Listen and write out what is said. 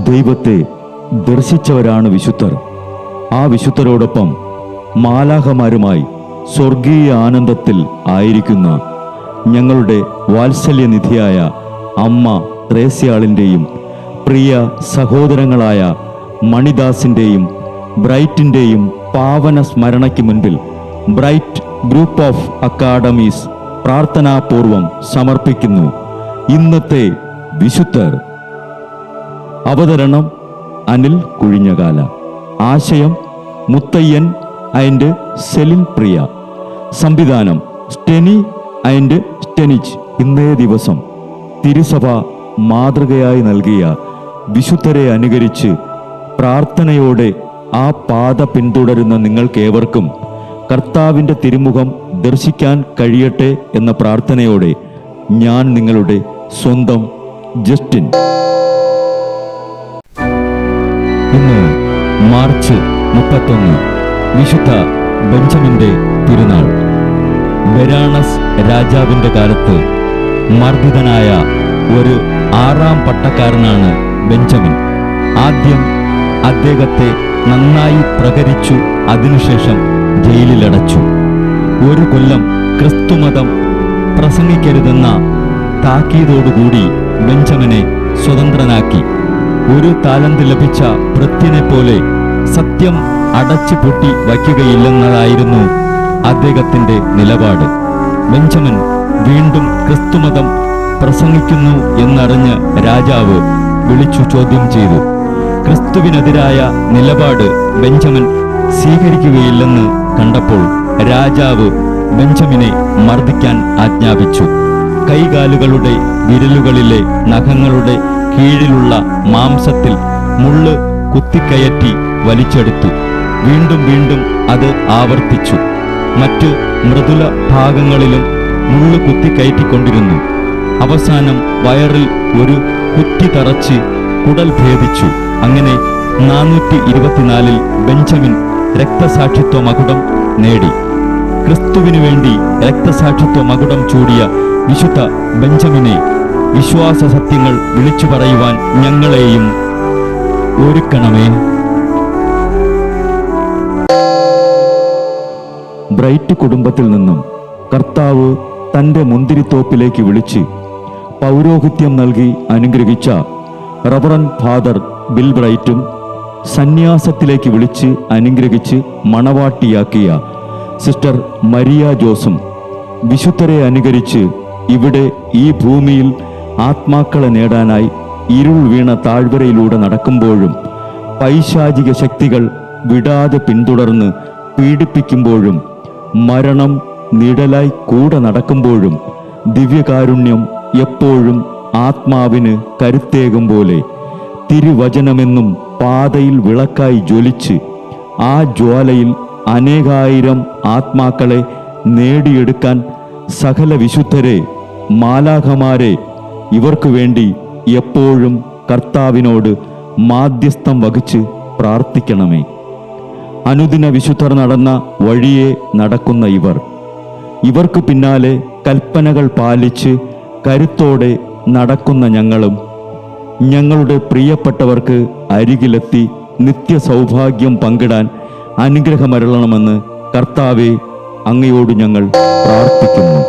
ദൈവത്തെ ദർശിച്ചവരാണ് വിശുദ്ധർ. ആ വിശുദ്ധരോടൊപ്പം മാലാഖമാരുമായി സ്വർഗീയ ആനന്ദത്തിൽ ആയിരിക്കുന്ന ഞങ്ങളുടെ വാത്സല്യനിധിയായ അമ്മ ത്രേസ്യാളിൻ്റെയും പ്രിയ സഹോദരങ്ങളായ മണിദാസിൻ്റെയും ബ്രൈറ്റിൻ്റെയും പാവന സ്മരണയ്ക്ക് മുൻപിൽ ബ്രൈറ്റ് ഗ്രൂപ്പ് ഓഫ് അക്കാഡമീസ് പ്രാർത്ഥനാപൂർവം സമർപ്പിക്കുന്നു ഇന്നത്തെ വിശുദ്ധർ. അവതരണം അനിൽ കുഴിഞ്ഞകാല. ആശയം മുത്തയ്യൻ ആൻഡ് സെലിൻ പ്രിയ. സംവിധാനം സ്റ്റെനി ആൻഡ് സ്റ്റെനിച്ച്. ഇന്നേ ദിവസം തിരുസഭ മാതൃകയായി നൽകിയ വിശുദ്ധരെ അനുകരിച്ച് പ്രാർത്ഥനയോടെ ആ പാത പിന്തുടരുന്ന നിങ്ങൾക്കേവർക്കും കർത്താവിൻ്റെ തിരുമുഖം ദർശിക്കാൻ കഴിയട്ടെ എന്ന പ്രാർത്ഥനയോടെ ഞാൻ നിങ്ങളുടെ സ്വന്തം ജസ്റ്റിൻ. ഇന്ന് മാർച്ച് 31 വിശുദ്ധ ബെഞ്ചമിൻ്റെ തിരുനാൾ. ബെരാണസ് രാജാവിൻ്റെ കാലത്ത് മർദ്ദിതനായ ഒരു 6ാം പട്ടക്കാരനാണ് ബെഞ്ചമിൻ. ആദ്യം അദ്ദേഹത്തെ നന്നായി പ്രകരിച്ചു, അതിനുശേഷം ജയിലിലടച്ചു. 1 കൊല്ലം ക്രിസ്തുമതം പ്രസംഗിക്കരുതെന്ന താക്കീതോടുകൂടി ബെഞ്ചമിനെ സ്വതന്ത്രനാക്കി. 1 താലന്ത് ലഭിച്ച ഭൃത്യനെ പോലെ സത്യം അടച്ചു പൂട്ടി വയ്ക്കുകയില്ലെന്നതായിരുന്നു അദ്ദേഹത്തിൻ്റെ നിലപാട്. ബെഞ്ചമിൻ വീണ്ടും ക്രിസ്തുമതം പ്രസംഗിക്കുന്നു എന്നറിഞ്ഞ് രാജാവ് വിളിച്ചു ചോദ്യം ചെയ്തു. ക്രിസ്തുവിനെതിരായ നിലപാട് ബെഞ്ചമിൻ സ്വീകരിക്കുകയില്ലെന്ന് കണ്ടപ്പോൾ രാജാവ് ബെഞ്ചമിനെ മർദ്ദിക്കാൻ ആജ്ഞാപിച്ചു. കൈകാലുകളുടെ വിരലുകളിലെ നഖങ്ങളുടെ കീഴിലുള്ള മാംസത്തിൽ മുള്ള് കുത്തിക്കയറ്റി വലിച്ചെടുത്തു. വീണ്ടും വീണ്ടും അത് ആവർത്തിച്ചു. മറ്റ് മൃദുല ഭാഗങ്ങളിലും മുള്ളു കുത്തിക്കയറ്റിക്കൊണ്ടിരുന്നു. അവസാനം വയറിൽ ഒരു കുറ്റി തറച്ച് കുടൽ ഭേദിച്ചു. അങ്ങനെ 424 ബെഞ്ചമിൻ രക്തസാക്ഷിത്വ മകുടം നേടി. ക്രിസ്തുവിനു വേണ്ടി രക്തസാക്ഷിത്വ മകുടം ചൂടിയ വിശുദ്ധ ബെഞ്ചമിനെ വിശ്വാസ സത്യങ്ങൾ വിളിച്ചു പറയുവാൻ ഞങ്ങളെയും ഒരുക്കണമേ. ബ്രൈറ്റ് കുടുംബത്തിൽ നിന്നും കർത്താവ് തൻ്റെ മുന്തിരിത്തോപ്പിലേക്ക് വിളിച്ച് പൗരോഹിത്യം നൽകി അനുഗ്രഹിച്ച റവറൻ ഫാദർ ബിൽ ബ്രൈറ്റും സന്യാസത്തിലേക്ക് വിളിച്ച് അനുഗ്രഹിച്ച് മണവാട്ടിയാക്കിയ സിസ്റ്റർ മരിയ ജോസും വിശുദ്ധരെ അനുകരിച്ച് ഇവിടെ ഈ ഭൂമിയിൽ ആത്മാക്കളെ നേടാനായി ഇരുൾ വീണ താഴ്വരയിലൂടെ നടക്കുമ്പോഴും പൈശാചിക ശക്തികൾ വിടാതെ പിന്തുടർന്ന് പീഡിപ്പിക്കുമ്പോഴും മരണം നിഴലായി കൂടെ നടക്കുമ്പോഴും ദിവ്യകാരുണ്യം എപ്പോഴും ആത്മാവിന് കരുത്തേകും പോലെ തിരുവചനമെന്നും പാതയിൽ വിളക്കായി ജ്വലിച്ച് ആ ജ്വാലയിൽ അനേകായിരം ആത്മാക്കളെ നേടിയെടുക്കാൻ സകല വിശുദ്ധരെ, മാലാഖമാരെ, ഇവർക്കു വേണ്ടി എപ്പോഴും കർത്താവിനോട് മാധ്യസ്ഥം വഹിച്ച് പ്രാർത്ഥിക്കണമേ. അനുദിന വിശുദ്ധർ നടന്ന വഴിയെ നടക്കുന്ന ഇവർക്ക് പിന്നാലെ കൽപ്പനകൾ പാലിച്ച് കരുത്തോടെ നടക്കുന്ന ഞങ്ങളും ഞങ്ങളുടെ പ്രിയപ്പെട്ടവർക്ക് അരികിലെത്തി നിത്യസൗഭാഗ്യം പങ്കിടാൻ അനുഗ്രഹമരുളണമെന്ന് കർത്താവേ അങ്ങയോട് ഞങ്ങൾ പ്രാർത്ഥിക്കുന്നു.